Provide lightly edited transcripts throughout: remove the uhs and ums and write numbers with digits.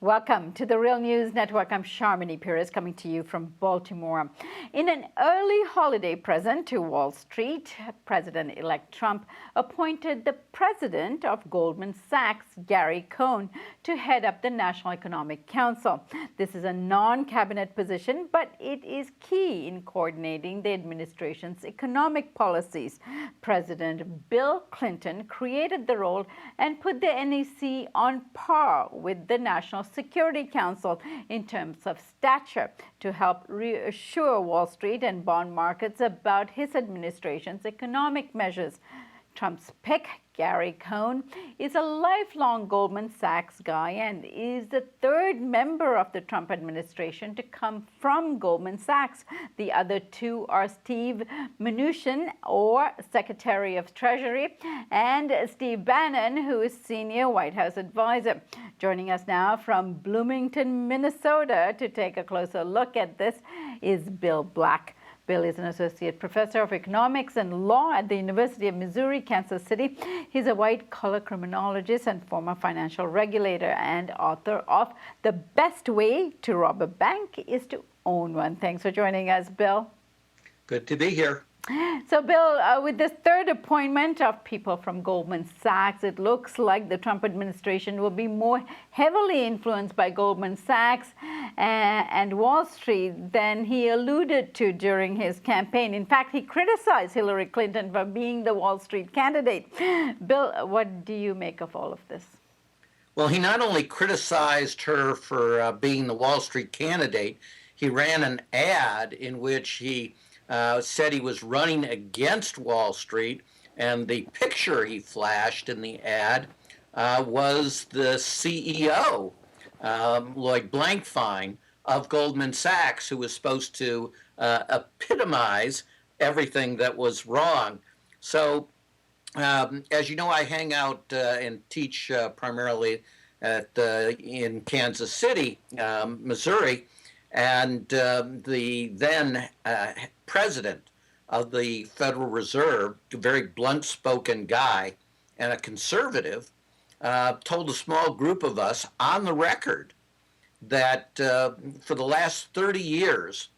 Welcome to the Real News Network. I'm Sharmini Pires coming to you from Baltimore. In an early holiday present to Wall Street, President-elect Trump appointed the president of Goldman Sachs, Gary Cohn, to head up the National Economic Council. This is a non-cabinet position, but it is key in coordinating the administration's economic policies. President Bill Clinton created the role and put the NEC on par with the National Security Council in terms of stature to help reassure Wall Street and bond markets about his administration's economic measures. Trump's pick, Gary Cohn, is a lifelong Goldman Sachs guy and is the third member of the Trump administration to come from Goldman Sachs. The other two are Steve Mnuchin, or Secretary of Treasury, and Steve Bannon, who is senior White House advisor. Joining us now from Bloomington, Minnesota, to take a closer look at this is Bill Black. Bill is an associate professor of economics and law at the University of Missouri, Kansas City. He's a white-collar criminologist and former financial regulator and author of The Best Way to Rob a Bank is to Own One. Thanks for joining us, Bill. Good to be here. So, Bill, with this third appointment of people from Goldman Sachs, it looks like the Trump administration will be more heavily influenced by Goldman Sachs and Wall Street than he alluded to during his campaign. In fact, he criticized Hillary Clinton for being the Wall Street candidate. Bill, what do you make of all of this? Well, he not only criticized her for being the Wall Street candidate, he ran an ad in which he said he was running against Wall Street, and the picture he flashed in the ad was the CEO, Lloyd Blankfein, of Goldman Sachs, who was supposed to epitomize everything that was wrong. So, as you know, I hang out and teach primarily in Kansas City, Missouri, and the then president of the Federal Reserve, a very blunt-spoken guy and a conservative, told a small group of us on the record that for the last 30 years,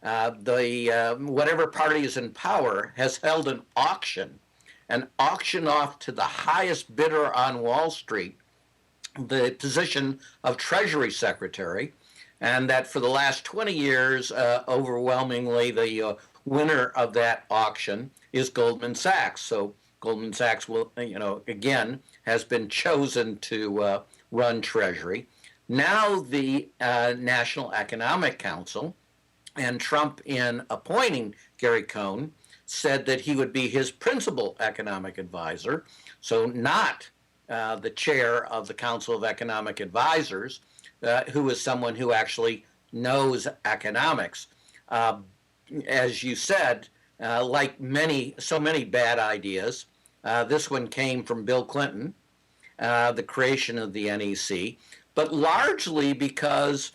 whatever party is in power has held an auction off to the highest bidder on Wall Street the position of Treasury Secretary, and that for the last 20 years, overwhelmingly, the winner of that auction is Goldman Sachs. So Goldman Sachs will, again, has been chosen to run Treasury. Now the National Economic Council, and Trump, in appointing Gary Cohn, said that he would be his principal economic advisor, so not the chair of the Council of Economic Advisors, who is someone who actually knows economics. As you said, like so many bad ideas, this one came from Bill Clinton, the creation of the NEC, but largely because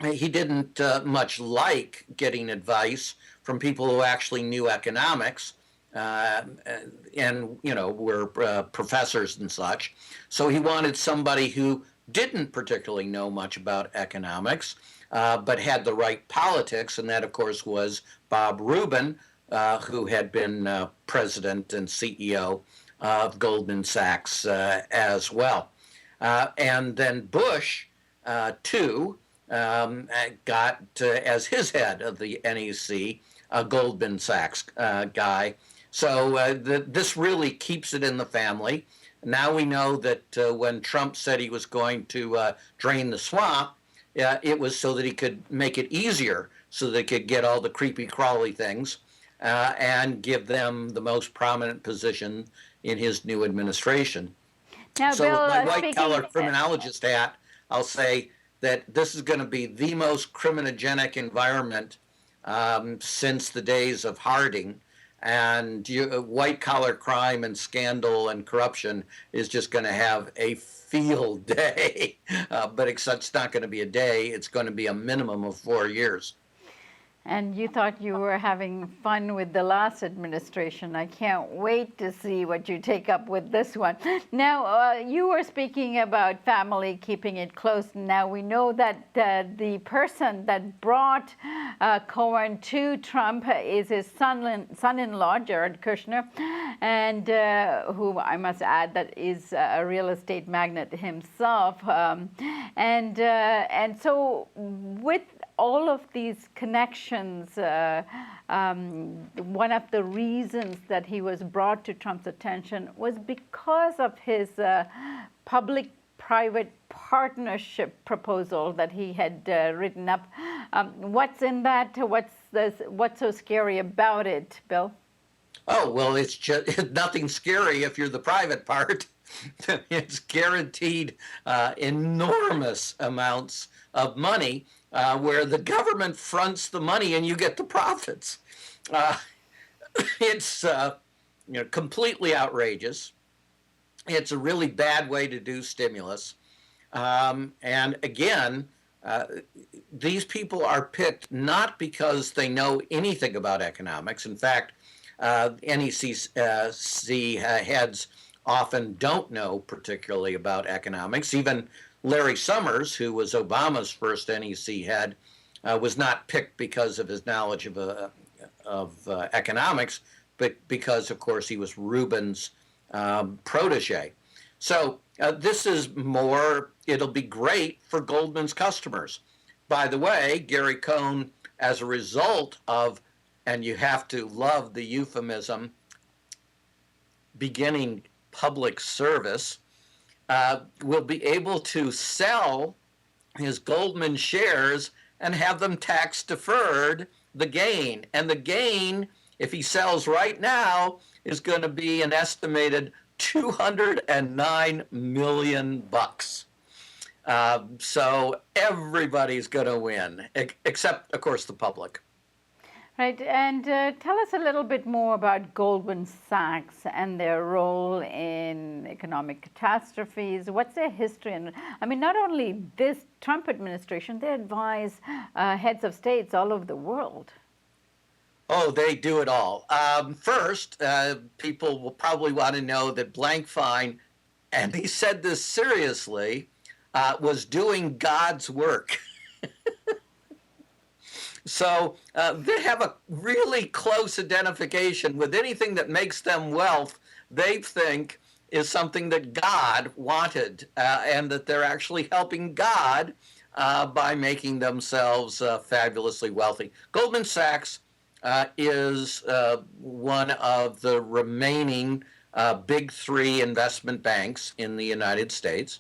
he didn't much like getting advice from people who actually knew economics and were professors and such. So he wanted somebody who didn't particularly know much about economics, but had the right politics, and that, of course, was Bob Rubin, who had been president and CEO of Goldman Sachs as well. And then Bush, too, got as his head of the NEC, a Goldman Sachs guy. So this really keeps it in the family. Now we know that when Trump said he was going to drain the swamp, it was so that he could make it easier, so they could get all the creepy crawly things and give them the most prominent position in his new administration. Now, so Bill, with my white-collar criminologist hat, I'll say that this is going to be the most criminogenic environment since the days of Harding. And white-collar crime and scandal and corruption is just going to have a field day. But it's not going to be a day. It's going to be a minimum of 4 years. And you thought you were having fun with the last administration. I can't wait to see what you take up with this one. Now, you were speaking about family, keeping it close. Now, we know that the person that brought Cohen to Trump is his son-in-law, Jared Kushner, and who I must add that is a real estate magnate himself. And so with all of these connections, one of the reasons that he was brought to Trump's attention was because of his public-private partnership proposal that he had written up. What's in that? What's so scary about it, Bill? Oh, well, it's just nothing scary if you're the private part. It's guaranteed enormous amounts of money where the government fronts the money and you get the profits. It's completely outrageous. It's a really bad way to do stimulus. And again, these people are picked not because they know anything about economics. In fact, NEC heads often don't know particularly about economics. Even Larry Summers, who was Obama's first NEC head, was not picked because of his knowledge of economics, but because, of course, he was Rubin's protege. So this is more, it'll be great for Goldman's customers. By the way, Gary Cohn, as a result of, and you have to love the euphemism, beginning public service, will be able to sell his Goldman shares and have them tax deferred, the gain. And the gain, if he sells right now, is going to be an estimated $209 million. So everybody's going to win, except, of course, the public. Right, and tell us a little bit more about Goldman Sachs and their role in economic catastrophes. What's their history? And I mean, not only this Trump administration, they advise heads of states all over the world. Oh, they do it all. First, people will probably want to know that Blankfein, and he said this seriously, was doing God's work. So they have a really close identification with anything that makes them wealth. They think is something that God wanted, and that they're actually helping God by making themselves fabulously wealthy. Goldman Sachs is one of the remaining big three investment banks in the United States.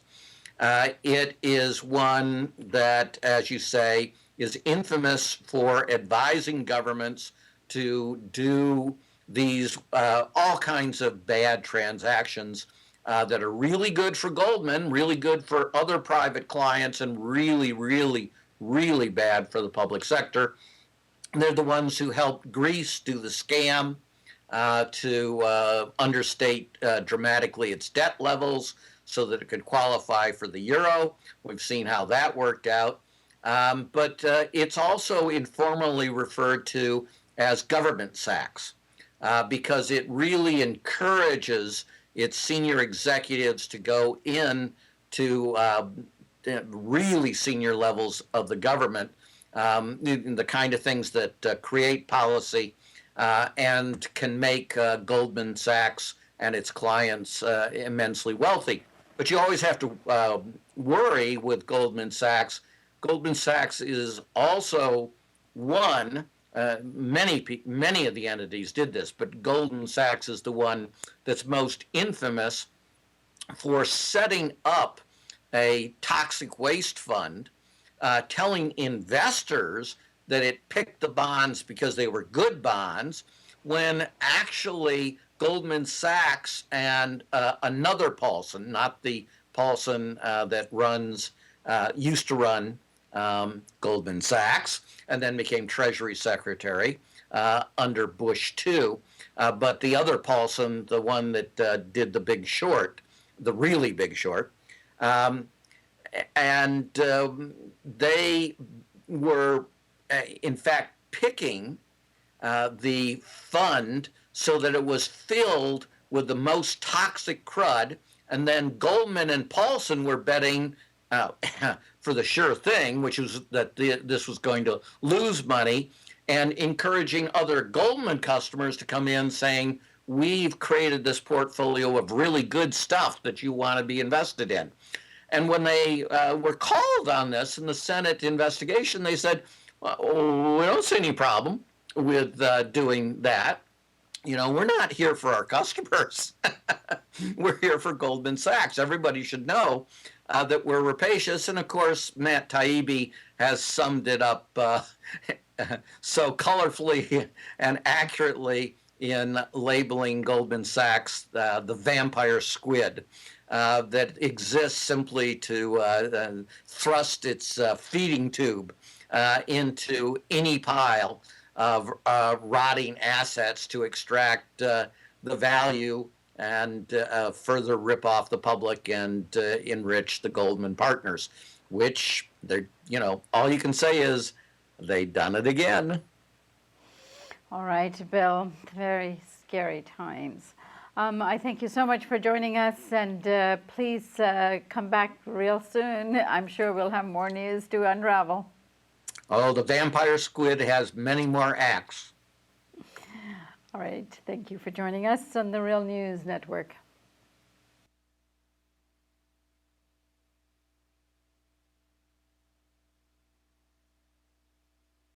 It is one that, as you say, is infamous for advising governments to do these all kinds of bad transactions that are really good for Goldman, really good for other private clients, and really, really, really bad for the public sector. They're the ones who helped Greece do the scam to understate dramatically its debt levels so that it could qualify for the euro. We've seen how that worked out. But it's also informally referred to as government Sachs because it really encourages its senior executives to go in to really senior levels of the government, the kind of things that create policy and can make Goldman Sachs and its clients immensely wealthy. But you always have to worry with Goldman Sachs. Goldman Sachs is also one, many of the entities did this, but Goldman Sachs is the one that's most infamous for setting up a toxic waste fund, telling investors that it picked the bonds because they were good bonds, when actually Goldman Sachs and another Paulson, not the Paulson that used to run Goldman Sachs, and then became Treasury Secretary under Bush II. But the other Paulson, the one that did the Big Short, the really Big Short, and they were, in fact, picking the fund so that it was filled with the most toxic crud, and then Goldman and Paulson were betting for the sure thing, which was that this was going to lose money, and encouraging other Goldman customers to come in saying, we've created this portfolio of really good stuff that you want to be invested in. And when they were called on this in the Senate investigation, they said, well, we don't see any problem with doing that. You know, we're not here for our customers. We're here for Goldman Sachs. Everybody should know that we're rapacious. And of course, Matt Taibbi has summed it up so colorfully and accurately in labeling Goldman Sachs the vampire squid that exists simply to thrust its feeding tube into any pile of rotting assets to extract the value and further rip off the public and enrich the Goldman partners, which they're, all you can say is they've done it again. All right, Bill, very scary times. I thank you so much for joining us, and please come back real soon. I'm sure we'll have more news to unravel. Oh, the vampire squid has many more acts. All right, thank you for joining us on the Real News Network.